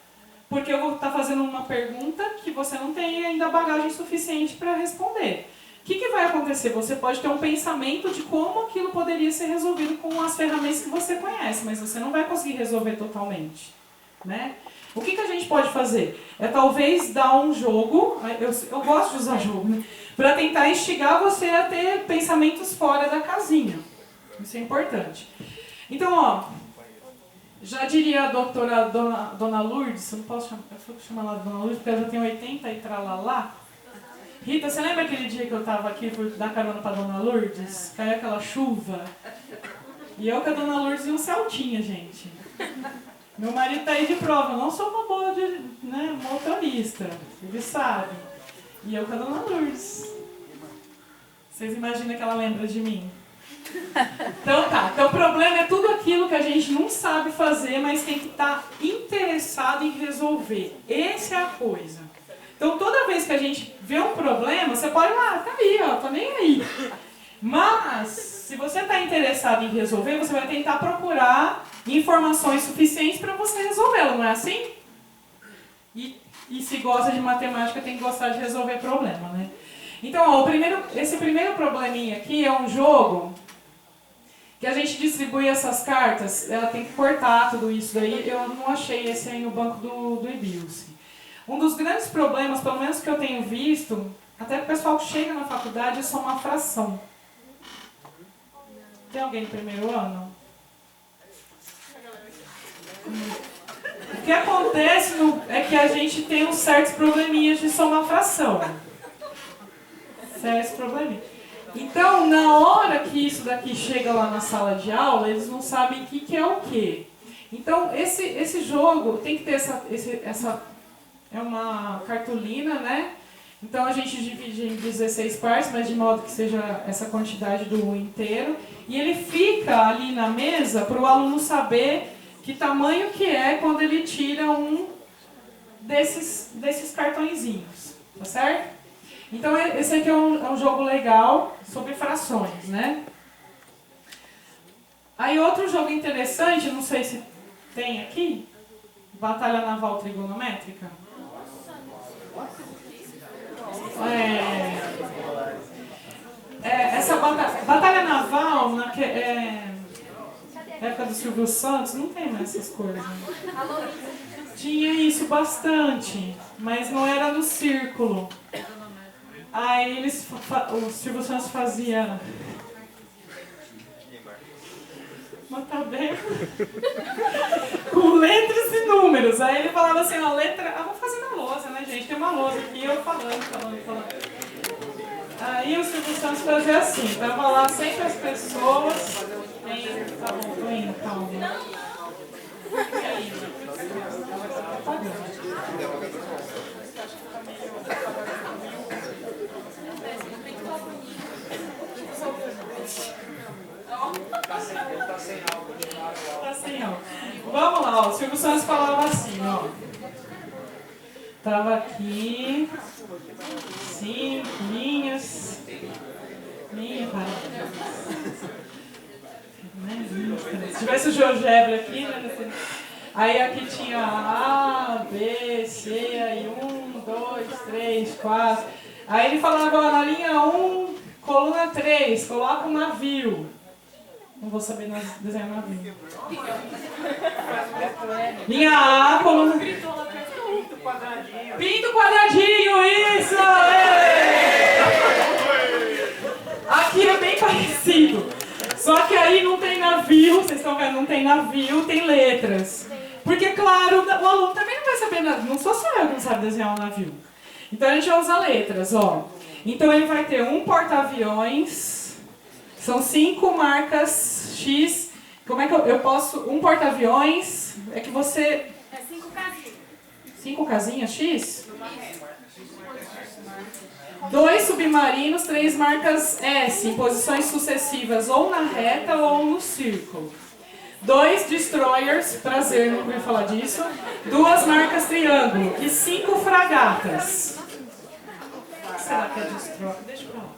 A: Porque eu vou estar fazendo uma pergunta que você não tem ainda bagagem suficiente para responder. O que vai acontecer? Você pode ter um pensamento de como aquilo poderia ser resolvido com as ferramentas que você conhece, mas você não vai conseguir resolver totalmente. né? O que a gente pode fazer? É talvez dar um jogo, eu gosto de usar jogo, né? Para tentar instigar você a ter pensamentos fora da casinha. Isso é importante. Então, ó, já diria a doutora Dona Lourdes, eu não posso chamar ela de Dona Lourdes porque ela já tem 80 e tralalá. Rita, você lembra aquele dia que eu estava aqui por dar carona para Dona Lourdes? Caiu aquela chuva? E eu com a Dona Lourdes e um Celtinha, gente. Meu marido tá aí de prova, eu não sou uma boa motorista, ele sabe. E eu com a Dona Lourdes. Vocês imaginam que ela lembra de mim? Então tá, então o problema é tudo aquilo que a gente não sabe fazer, mas tem que estar interessado em resolver. Essa é a coisa. Então toda vez que a gente vê um problema, você pode tá aí, ó, tô nem aí. Mas, se você está interessado em resolver, você vai tentar procurar informações suficientes para você resolvê-lo, não é assim? E se gosta de matemática, tem que gostar de resolver problema, né? Então, ó, esse primeiro probleminha aqui é um jogo que a gente distribui essas cartas, ela tem que cortar tudo isso daí. Eu não achei esse aí no banco do Ibilce. Um dos grandes problemas, pelo menos que eu tenho visto, até o pessoal que chega na faculdade, é só uma fração. Tem alguém no primeiro ano? O que acontece é que a gente tem uns certos probleminhas de somar fração. Certos probleminhas. Então, na hora que isso daqui chega lá na sala de aula, eles não sabem o que é o quê. Então, esse jogo tem que ter essa é uma cartolina, né? Então a gente divide em 16 partes, mas de modo que seja essa quantidade do inteiro. E ele fica ali na mesa para o aluno saber que tamanho que é quando ele tira um desses cartõezinhos. Tá certo? Então esse aqui é um jogo legal sobre frações, né? Aí outro jogo interessante, não sei se tem aqui, Batalha Naval Trigonométrica. Essa batalha naval, na época do Silvio Santos, não tem mais essas coisas. Né? Tinha isso bastante, mas não era no círculo. Aí o Silvio Santos fazia uma tabela com letras e números. Aí ele falava assim, ó, letra... vou fazer na lousa, né, gente? Tem uma lousa aqui, eu falando. Aí o Silvio Santos fazia assim, tava lá sempre as pessoas... Tá bom, tô indo, calma. Tá sem álcool. Vamos lá, ó. O Silvio Santos falava assim, ó. Tava aqui, 5 linhas, linha, se tivesse o GeoGebra aqui, né? Aí aqui tinha A, B, C, aí 1, 2, 3, 4. Aí ele falava, ó, na linha 1, coluna 3, coloca um navio. Não vou saber desenhar navio. Linha A, coluna... Pinto quadradinho, isso! Aqui é bem parecido. Só que aí não tem navio, vocês estão vendo, não tem navio, tem letras. Porque, claro, o aluno também não vai saber navio. Não sou só eu que não sabe desenhar um navio. Então a gente vai usar letras, ó. Então ele vai ter um porta-aviões, são 5 marcas X. Como é que eu posso... Um porta-aviões, é que você... 5 casinhas X? 2 submarinos, 3 marcas S, em posições sucessivas, ou na reta ou no círculo. 2 destroyers, prazer, não ouvi falar disso. 2 marcas triângulo e 5 fragatas. O que será que é destroyer? Deixa pra lá.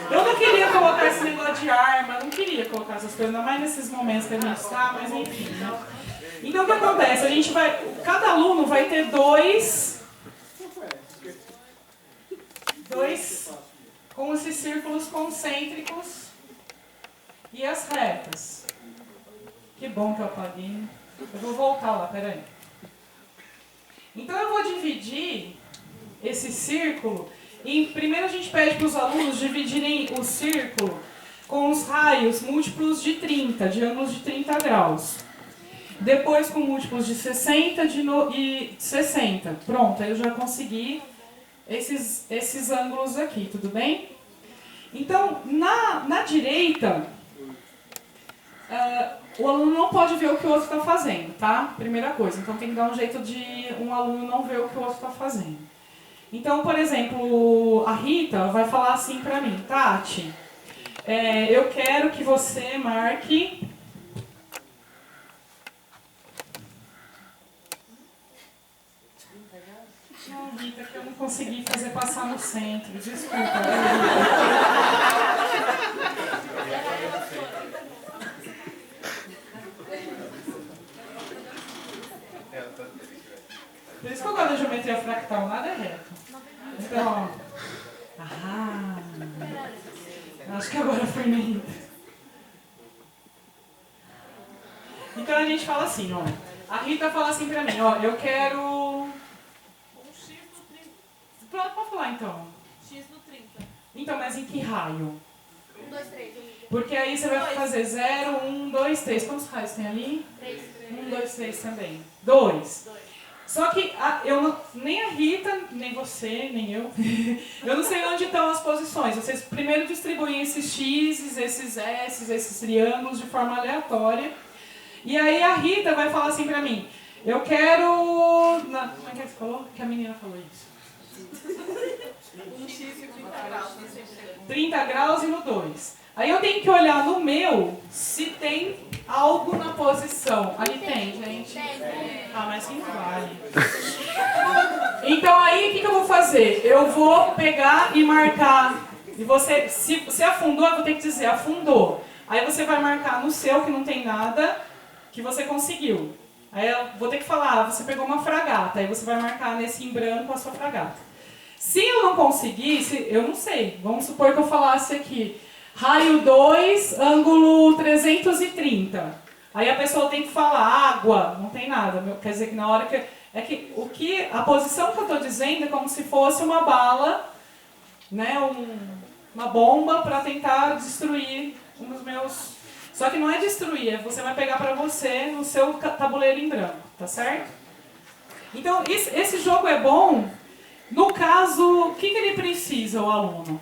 A: Eu não queria colocar esse negócio de arma, não queria colocar essas coisas, ainda mais nesses momentos que a gente está, mas enfim, né? Então o que acontece? A gente vai, cada aluno vai ter dois com esses círculos concêntricos e as retas. Que bom que eu apaguei. Eu vou voltar lá, peraí. Então eu vou dividir esse círculo. Primeiro a gente pede para os alunos dividirem o círculo com os raios múltiplos de 30, de ângulos de 30 graus. Depois com múltiplos de 60 e 60. Pronto, aí eu já consegui esses ângulos aqui, tudo bem? Então, na direita, o aluno não pode ver o que o outro está fazendo, tá? Primeira coisa, então tem que dar um jeito de um aluno não ver o que o outro está fazendo. Então, por exemplo, a Rita vai falar assim para mim, Tati, eu quero que você marque... Não, Rita, que eu não consegui fazer passar no centro, desculpa. Por isso que eu gosto da geometria fractal, nada é reto. Então, ó. Acho que agora foi meio. Então a gente fala assim, ó. A Rita fala assim pra mim, ó, eu quero... Um X no 30. Pronto, pode falar então.
C: X no 30.
A: Então, mas em que raio?
C: 1, 2, 3.
A: Porque aí você vai fazer 0, 1, 2, 3. Quantos raios tem ali?
C: 3.
A: 1, 2, 3 também. 2. Só que nem a Rita, nem você, nem eu, eu não sei onde estão as posições. Vocês primeiro distribuem esses X, esses S, esses triângulos de forma aleatória. E aí a Rita vai falar assim pra mim, eu quero... Como é que você falou? Que a menina falou isso.
C: 1 X e 30 graus.
A: 30 graus e no 2. Aí eu tenho que olhar no meu se tem algo na posição. Ali tem, gente. Ah, mas que vale. Então aí o que eu vou fazer? Eu vou pegar e marcar. E você, se você afundou, eu vou ter que dizer afundou. Aí você vai marcar no seu que não tem nada que você conseguiu. Aí eu vou ter que falar, você pegou uma fragata. Aí você vai marcar nesse em branco a sua fragata. Se eu não conseguisse, eu não sei. Vamos supor que eu falasse aqui. Raio 2, ângulo 330. Aí a pessoa tem que falar água, não tem nada. Quer dizer que na hora que... a posição que eu estou dizendo é como se fosse uma bala, né, uma bomba para tentar destruir um dos meus... Só que não é destruir, você vai pegar para você no seu tabuleiro em branco, tá certo? Então esse jogo é bom, no caso, o que ele precisa, o aluno?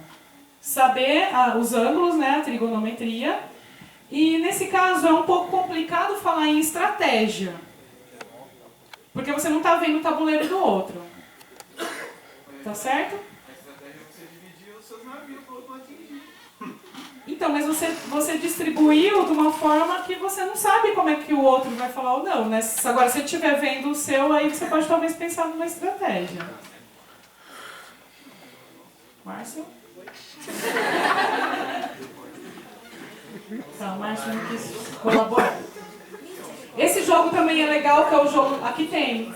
A: Saber os ângulos, né, a trigonometria. E nesse caso é um pouco complicado falar em estratégia. Porque você não está vendo o tabuleiro do outro. Tá certo?
D: A estratégia é você dividir os seus navios para o outro atingir.
A: Então, mas você distribuiu de uma forma que você não sabe como é que o outro vai falar ou não, né? Agora, se ele estiver vendo o seu, aí você pode talvez pensar numa estratégia. Márcio? Tá, o Márcio não quis colaborar. Esse jogo também é legal, que é o jogo... Aqui tem,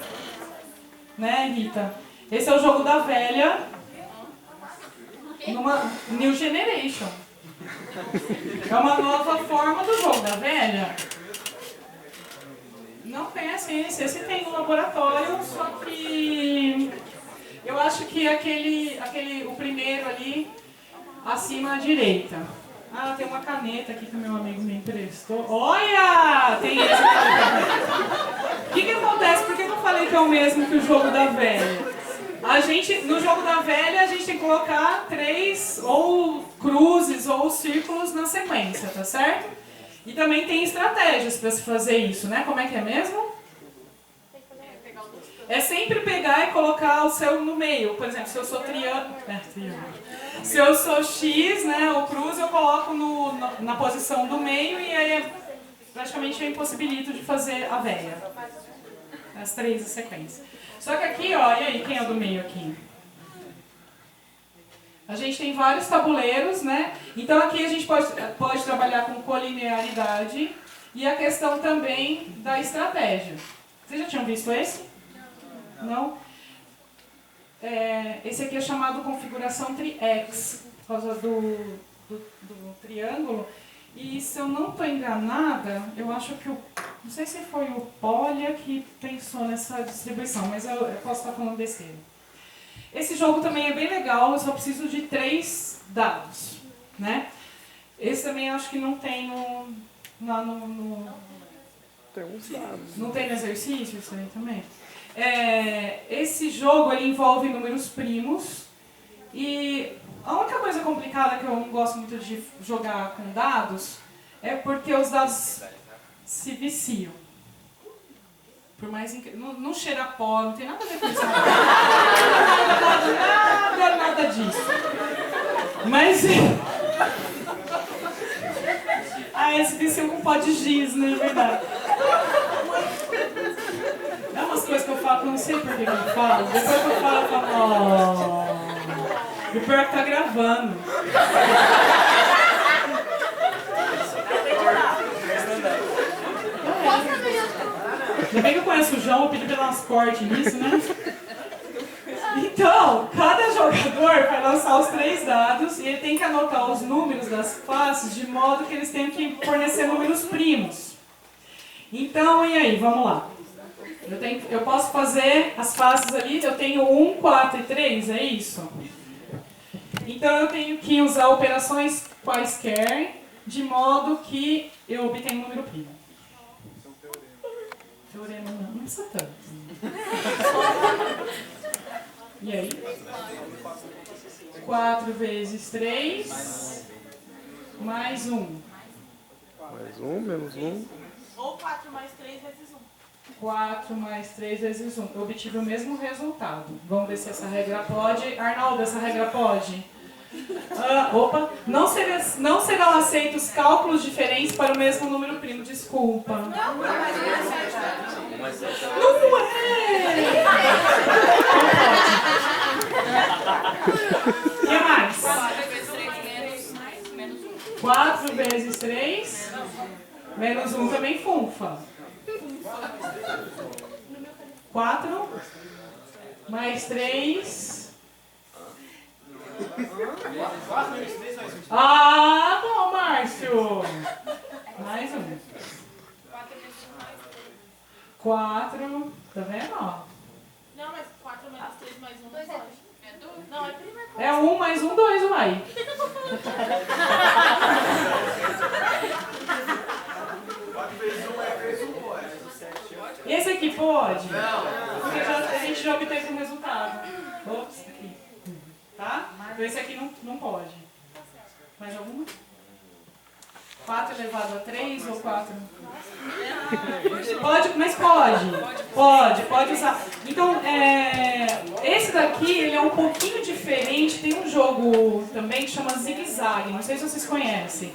A: né, Rita? Esse é o jogo da velha, numa New Generation. É uma nova forma do jogo da velha. Não conhecem esse tem no laboratório, só que... Eu acho que o primeiro ali, acima à direita. Ah, tem uma caneta aqui que o meu amigo me emprestou. Olha! Tem esse aqui. O que acontece? Por que eu falei que é o mesmo que o jogo da velha? No jogo da velha, a gente tem que colocar 3 ou cruzes ou círculos na sequência, tá certo? E também tem estratégias para se fazer isso, né? Como é que é mesmo? É sempre pegar e colocar o seu no meio. Por exemplo, se eu sou triângulo. Se eu sou X, né, o cruz, eu coloco na posição do meio e aí praticamente eu impossibilito de fazer a véia. As 3 em sequência. Só que aqui, ó, e aí, quem é o do meio aqui? A gente tem vários tabuleiros, né? Então aqui a gente pode trabalhar com colinearidade e a questão também da estratégia. Vocês já tinham visto esse? Não? Esse aqui é chamado configuração tri-X, por causa do triângulo. E se eu não estou enganada, eu acho que Não sei se foi o Polya que pensou nessa distribuição, mas eu posso estar falando besteira. Esse jogo também é bem legal, eu só preciso de 3 dados, né? Esse também acho que não tem
B: Tem uns dados.
A: não tem no exercício isso aí também? Esse jogo ele envolve números primos e a única coisa complicada que eu não gosto muito de jogar com dados é porque os dados se viciam. Por mais não cheira pó, não tem nada a ver com isso. Nada disso. Mas esse viciam com pó de giz, não é verdade? É umas coisas que eu falo que eu não sei por que eu falo. Depois que eu falo, E o pior é que tá gravando. Ainda bem que eu conheço o João, eu pedi pra dar umas cortes nisso, né? Então, cada jogador vai lançar os 3 dados e ele tem que anotar os números das faces de modo que eles tenham que fornecer números primos. Então, e aí, vamos lá. Eu posso fazer as faces ali, eu tenho 1, 4 e 3, é isso? Então eu tenho que usar operações quaisquer, de modo que eu obtenha um número primo. Teorema não precisa tanto. E aí? 4 vezes 3, mais 1.
B: Mais 1, menos 1.
C: Ou 4 mais 3 vezes 1.
A: 4 mais 3 vezes 1. Eu obtive o mesmo resultado. Vamos ver se essa regra pode. Arnaldo, essa regra pode? Não serão aceitos cálculos diferentes para o mesmo número primo. Desculpa. Não é! O que mais? 4 vezes 3 menos 1 também funfa. 4 mais 3. Bom, Márcio. Mais 1. 4. Tá vendo? Ó.
C: Não, mas 4 menos 3 mais 1 não pode. Não, é primeiro.
A: É 1 mais 1, 2, uai. Esse aqui pode? Não. Porque a gente já obteve um resultado. Ops, aqui. Tá? Então esse aqui não pode. Mais alguma? 4 elevado a 3 ou 4? Pode, mas pode. Pode usar. Então, esse daqui ele é um pouquinho diferente. Tem um jogo também que chama Zig Zag. Não sei se vocês conhecem.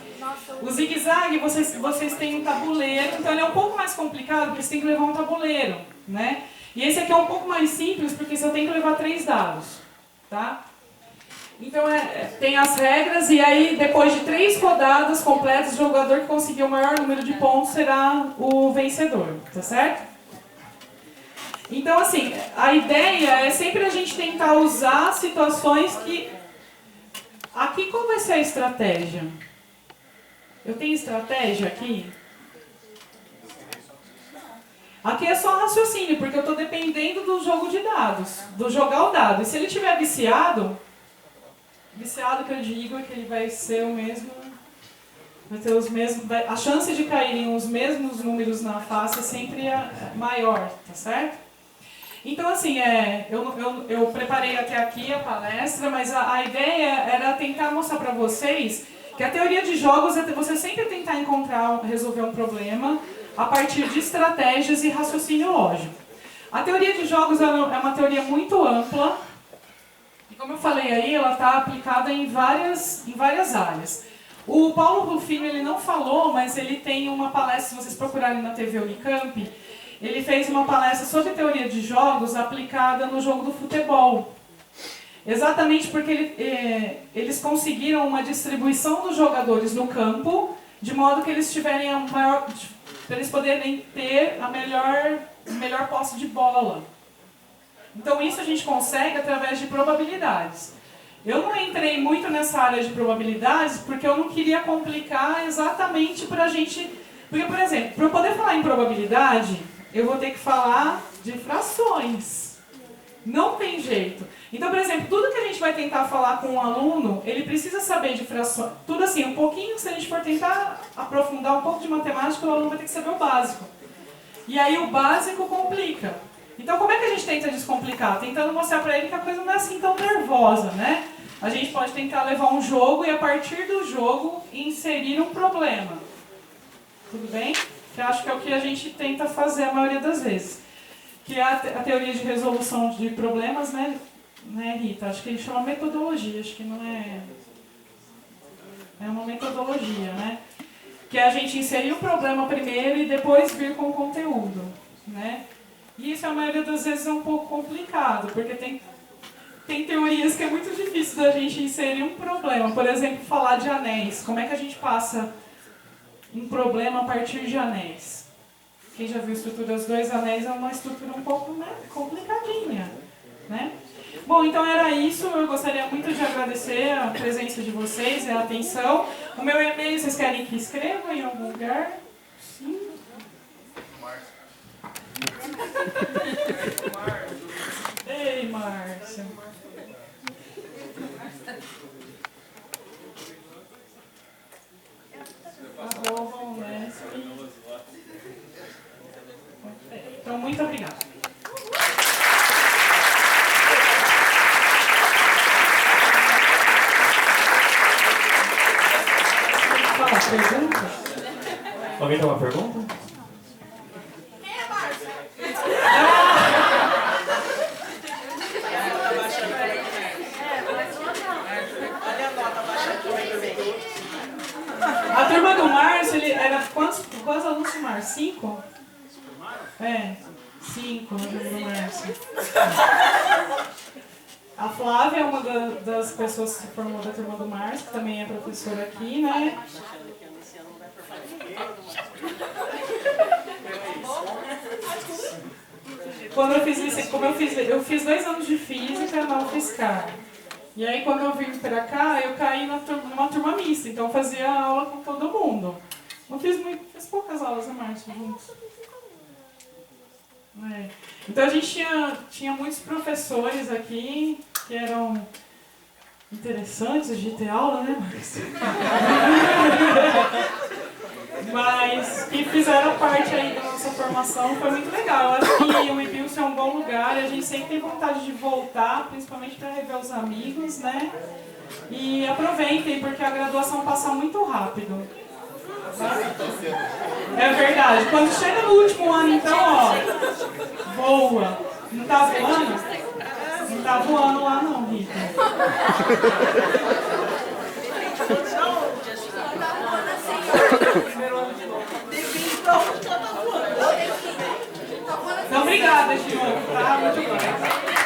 A: O Zig Zag, vocês têm um tabuleiro, então ele é um pouco mais complicado porque você tem que levar um tabuleiro, né? E esse aqui é um pouco mais simples porque você tem que levar 3 dados, tá? Então tem as regras e aí depois de 3 rodadas completas, o jogador que conseguir o maior número de pontos será o vencedor, tá certo? Então assim, a ideia é sempre a gente tentar usar situações que... Aqui qual vai ser a estratégia? Eu tenho estratégia aqui? Aqui é só raciocínio, porque eu estou dependendo do jogo de dados, do jogar o dado. E se ele estiver viciado que eu digo é que ele vai ser o mesmo, vai ter os mesmos, a chance de caírem os mesmos números na face é sempre maior, tá certo? Então assim, eu preparei até aqui a palestra, mas a ideia era tentar mostrar para vocês que a teoria de jogos é você sempre tentar resolver um problema a partir de estratégias e raciocínio lógico. A teoria de jogos é uma teoria muito ampla, e como eu falei aí, ela está aplicada em várias áreas. O Paulo Rufino, ele não falou, mas ele tem uma palestra, se vocês procurarem na TV Unicamp, ele fez uma palestra sobre teoria de jogos aplicada no jogo do futebol. Exatamente porque eles conseguiram uma distribuição dos jogadores no campo, de modo que eles tiverem para eles poderem ter a melhor posse de bola. Então isso a gente consegue através de probabilidades. Eu não entrei muito nessa área de probabilidades porque eu não queria complicar exatamente para a gente Porque, por exemplo, para eu poder falar em probabilidade, eu vou ter que falar de frações. Não tem jeito. Então, por exemplo, tudo que a gente vai tentar falar com um aluno, ele precisa saber de frações. Tudo assim, um pouquinho, se a gente for tentar aprofundar um pouco de matemática, o aluno vai ter que saber o básico. E aí o básico complica. Então, como é que a gente tenta descomplicar? Tentando mostrar para ele que a coisa não é assim tão nervosa, né? A gente pode tentar levar um jogo e, a partir do jogo, inserir um problema. Tudo bem? Que eu acho que é o que a gente tenta fazer a maioria das vezes. Que é a teoria de resolução de problemas, né, Rita? Acho que a gente chama metodologia, acho que não é... É uma metodologia, né? Que é a gente inserir o problema primeiro e depois vir com o conteúdo, né? E isso, a maioria das vezes, é um pouco complicado, porque tem teorias que é muito difícil da gente inserir um problema. Por exemplo, falar de anéis. Como é que a gente passa um problema a partir de anéis? Quem já viu a estrutura dos dois anéis é uma estrutura um pouco, né, complicadinha, né? Bom, então era isso. Eu gostaria muito de agradecer a presença de vocês e a atenção. O meu e-mail, vocês querem que escreva em algum lugar? Sim. Ei, Márcia. @unesp. Então, muito obrigada. Fala, pergunta?
E: Alguém tem uma pergunta?
C: Quem é Márcia?
A: A turma do Márcio, ele era quantos alunos do Márcio? 5? É, 5 na turma do Márcio. A Flávia é uma das pessoas que se formou da turma do Márcio, que também é professora aqui, né? Quando eu fiz isso, eu fiz 2 anos de física na UFSCar. E aí, quando eu vim pra cá, eu caí numa turma mista, então eu fazia aula com todo mundo. Não fiz poucas aulas, né, Márcio, juntos. É. Então a gente tinha muitos professores aqui que eram interessantes de ter aula, né, Márcio? Mas que fizeram parte aí da nossa formação, foi muito legal. Eu acho que o Ibilson é um bom lugar e a gente sempre tem vontade de voltar, principalmente para rever os amigos, né? E aproveitem, porque a graduação passa muito rápido. Tá? É verdade. Quando chega no último ano, então, ó, voa. Não tá voando? Não tá voando lá não, Rita. Então, obrigada, Gil. Tá? Muito obrigada.